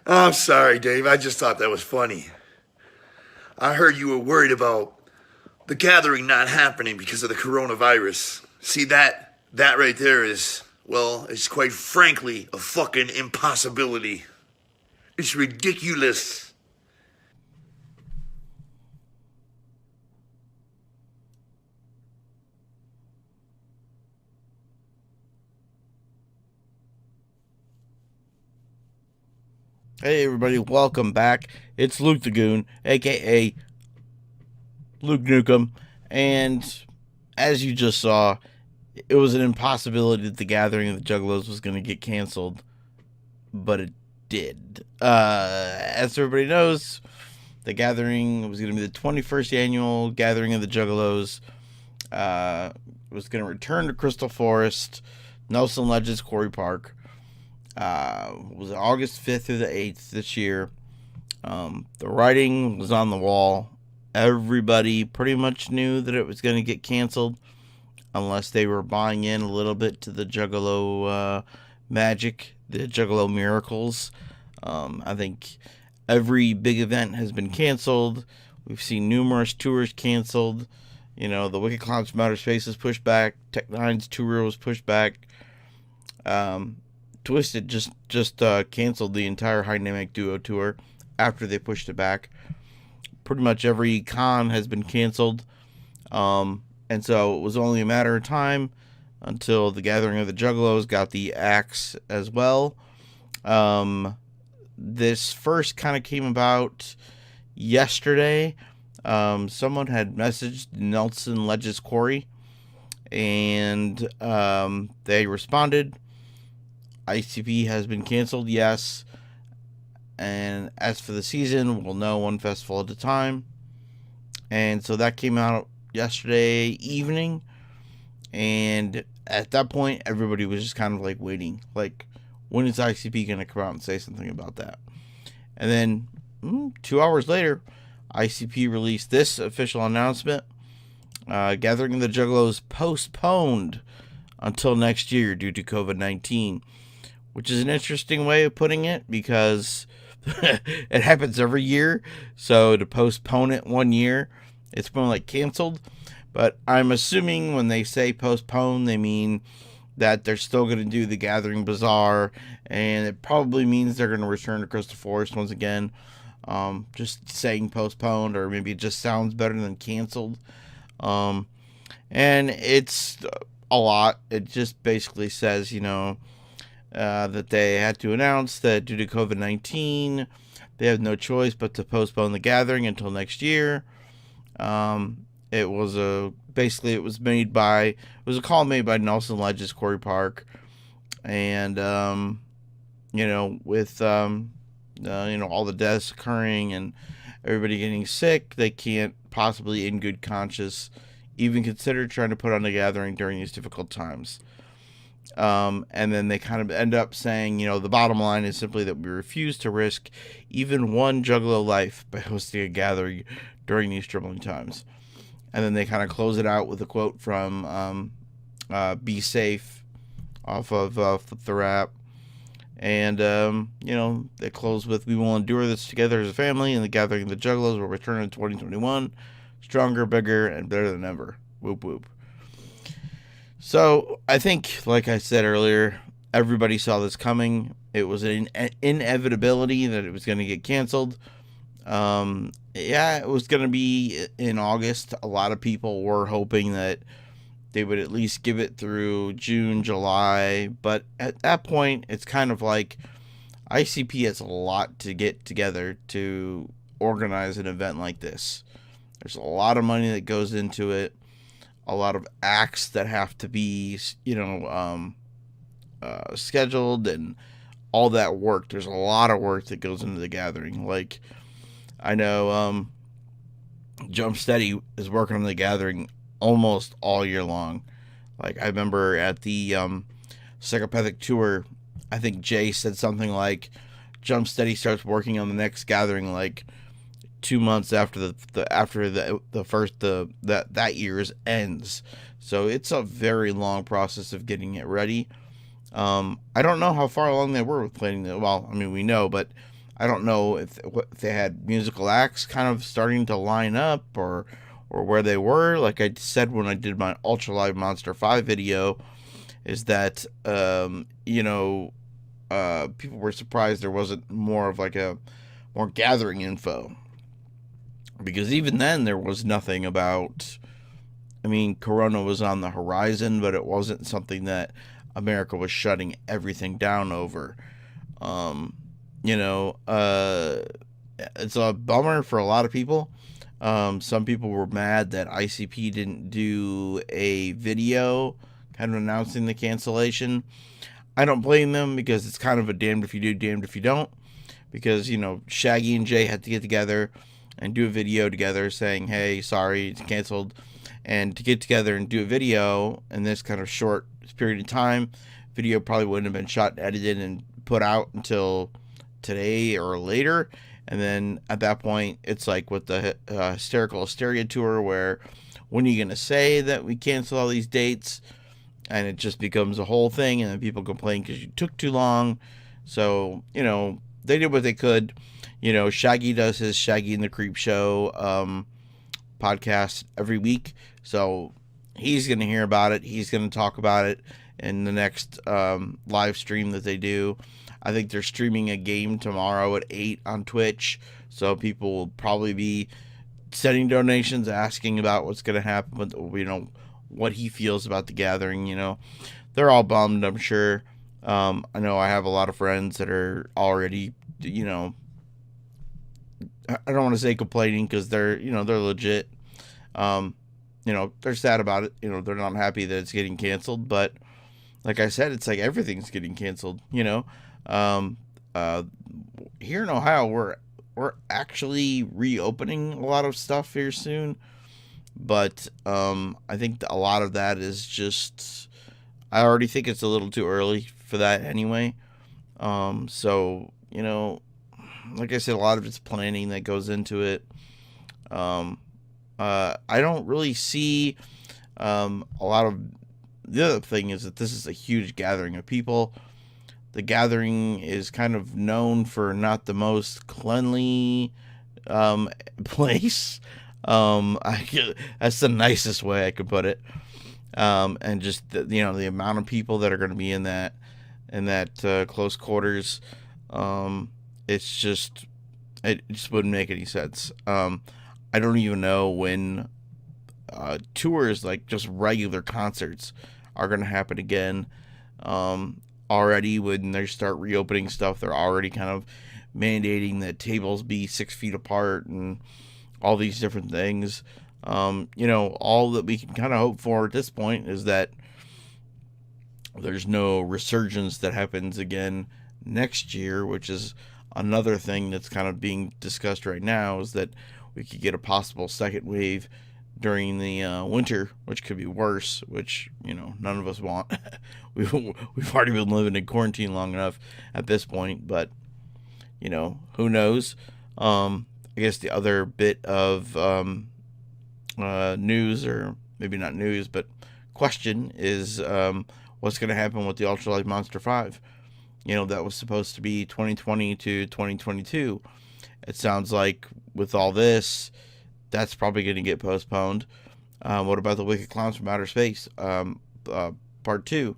I'm sorry, Dave. I just thought that was funny. I heard you were worried about the gathering not happening because of the coronavirus. See that right there is, well, it's quite frankly a fucking impossibility. It's ridiculous. Hey everybody, welcome back. It's Luke the Goon, aka Luke Nukem, and as you just saw, it was an impossibility that the gathering of the Juggalos was going to get canceled, but it did. As everybody knows, the gathering was going to be the 21st annual gathering of the Juggalos. It was going to return to Crystal Forest, Nelson Ledges Quarry Park. Was August 5th through the 8th this year. The writing was on the wall. Everybody pretty much knew that it was going to get canceled unless they were buying in a little bit to the Juggalo magic, the Juggalo miracles. I think every big event has been canceled. We've seen numerous tours canceled. You know, the Wicked Clowns from Outer Space was pushed back. Tech Nine's tour was pushed back. Twisted just canceled the entire High Dynamic Duo tour after they pushed it back. Pretty much every con has been canceled, and so it was only a matter of time until the Gathering of the Juggalos got the axe as well. This first kind of came about yesterday. Someone had messaged Nelson Ledges Quarry, and they responded. ICP has been canceled, yes. And as for the season, we'll know one festival at a time. And so that came out yesterday evening. And at that point, everybody was just kind of like waiting. Like, when is ICP going to come out and say something about that? And then 2 hours later, ICP released this official announcement. Gathering of the Juggalos postponed until next year due to COVID-19. Which is an interesting way of putting it because it happens every year. So to postpone it 1 year, it's more like canceled. But I'm assuming when they say postpone, they mean that they're still going to do the Gathering Bazaar. And it probably means they're going to return to Crystal Forest once again. Just saying postponed, or maybe it just sounds better than canceled. And it's a lot. It just basically says, that they had to announce that due to COVID-19, they have no choice but to postpone the gathering until next year. It was a call made by Nelson Ledges Quarry Park, and with all the deaths occurring and everybody getting sick, they can't possibly, in good conscience, even consider trying to put on a gathering during these difficult times. And then they kind of end up saying, the bottom line is simply that we refuse to risk even one Juggalo life by hosting a gathering during these troubling times. And then they kind of close it out with a quote from Be Safe off of Flip the Rap. And, they close with, we will endure this together as a family, and the Gathering of the Juggalos will return in 2021, stronger, bigger, and better than ever. Whoop, whoop. So, I think, like I said earlier, everybody saw this coming. It was an inevitability that it was going to get canceled. It was going to be in August. A lot of people were hoping that they would at least give it through June, July. But at that point, it's kind of like ICP has a lot to get together to organize an event like this. There's a lot of money that goes into it. A lot of acts that have to be, scheduled and all that work. There's a lot of work that goes into the gathering. Like, I know Jump Steady is working on the gathering almost all year long. Like, I remember at the Psychopathic Tour, I think Jay said something like, Jump Steady starts working on the next gathering, like, 2 months after that year's ends. So it's a very long process of getting it ready. I don't know how far along they were with planning it. Well, I mean, we know, but I don't know if they had musical acts kind of starting to line up, or where they were. Like I said when I did my Ultra Live Monster 5 video, is that people were surprised there wasn't more of like a more gathering info, because even then there was nothing about. I mean, Corona was on the horizon, but it wasn't something that America was shutting everything down over. Um, it's a bummer for a lot of people. Some people were mad that ICP didn't do a video kind of announcing the cancellation. I don't blame them, because it's kind of a damned if you do, damned if you don't. Because, Shaggy and Jay had to get together and do a video together saying, hey, sorry, it's canceled. And to get together and do a video in this kind of short period of time, video probably wouldn't have been shot, edited, and put out until today or later. And then at that point, it's like with the Hysterical Hysteria tour, where when are you going to say that we cancel all these dates? And it just becomes a whole thing, and then people complain because you took too long. So, they did what they could. Shaggy does his Shaggy and the Creep Show podcast every week. So he's going to hear about it. He's going to talk about it in the next live stream that they do. I think they're streaming a game tomorrow at 8 on Twitch. So people will probably be sending donations, asking about what's going to happen with, what he feels about the gathering. They're all bummed, I'm sure. I know I have a lot of friends that are already, I don't want to say complaining, because they're legit. They're sad about it. They're not happy that it's getting canceled, but like I said, it's like everything's getting canceled. Here in Ohio, we're actually reopening a lot of stuff here soon, but I think a lot of that is just, I already think it's a little too early for that anyway. So like I said, a lot of it's planning that goes into it. I don't really see a lot of. The other thing is that this is a huge gathering of people. The gathering is kind of known for not the most cleanly place. That's the nicest way I could put it. And just the amount of people that are going to be in that close quarters. It just wouldn't make any sense. I don't even know when tours, like just regular concerts, are going to happen again. Already, when they start reopening stuff, they're already kind of mandating that tables be 6 feet apart and all these different things. All that we can kind of hope for at this point is that there's no resurgence that happens again next year, which is another thing that's kind of being discussed right now, is that we could get a possible second wave during the winter, which could be worse, which, none of us want. We've already been living in quarantine long enough at this point, but, who knows? I guess the other bit of news, or maybe not news, but question is what's going to happen with the Ultra Light Monster 5? That was supposed to be 2020 to 2022. It sounds like with all this, that's probably going to get postponed. What about the Wicked Clowns from Outer Space? Part 2.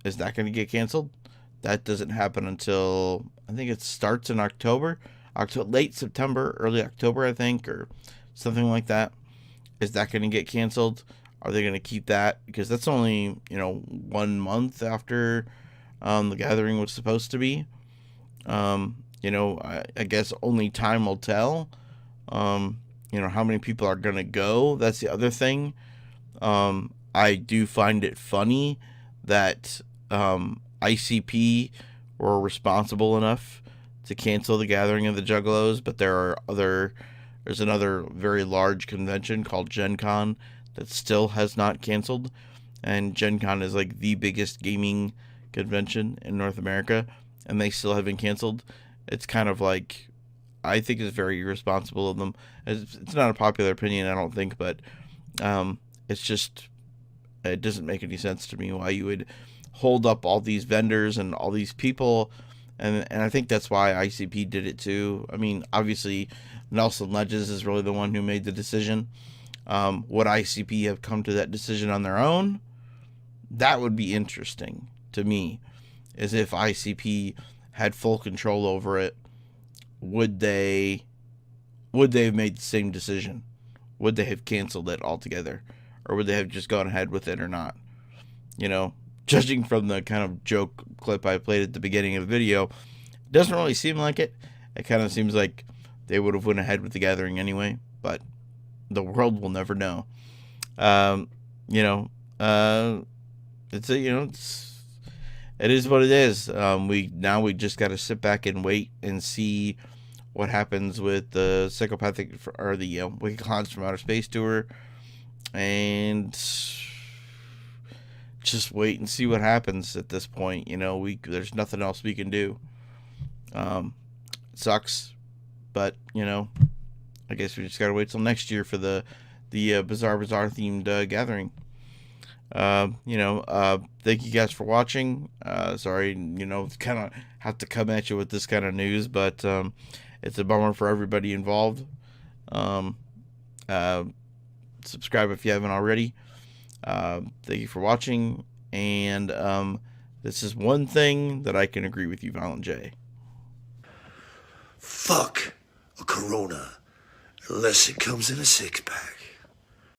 Is that going to get canceled? That doesn't happen until, I think it starts in October. Late September, early October, I think, or something like that. Is that going to get canceled? Are they going to keep that? Because that's only, 1 month after the gathering was supposed to be. I guess only time will tell. How many people are going to go. That's the other thing. I do find it funny that ICP were responsible enough to cancel the gathering of the Juggalos, but there's another very large convention called Gen Con that still has not canceled. And Gen Con is like the biggest gaming convention in North America, and they still haven't canceled. It's kind of like, I think it's very irresponsible of them. It's not a popular opinion, I don't think, but it's just, it doesn't make any sense to me why you would hold up all these vendors and all these people And I think that's why ICP did it too. I mean, obviously, Nelson Ledges is really the one who made the decision. Would ICP have come to that decision on their own? That would be interesting to me, is if ICP had full control over it, would they have made the same decision? Would they have canceled it altogether? Or would they have just gone ahead with it or not? You know, judging from the kind of joke clip I played at the beginning of the video, it doesn't really seem like it. It kind of seems like they would have went ahead with the gathering anyway, but the world will never know. You know, it's a, you know, it is what it is. We just got to sit back and wait and see what happens with the psychopathic or the Wicked Clowns from Outer Space tour, and just wait and see what happens at this point. You know, there's nothing else we can do. It sucks, but you know, I guess we just gotta wait till next year for the Bizarre themed gathering. Thank you guys for watching. Sorry, kind of have to come at you with this kind of news, but it's a bummer for everybody involved. Subscribe if you haven't already. Thank you for watching, and this is one thing that I can agree with you, Violent J. Fuck a Corona, unless it comes in a 6-pack.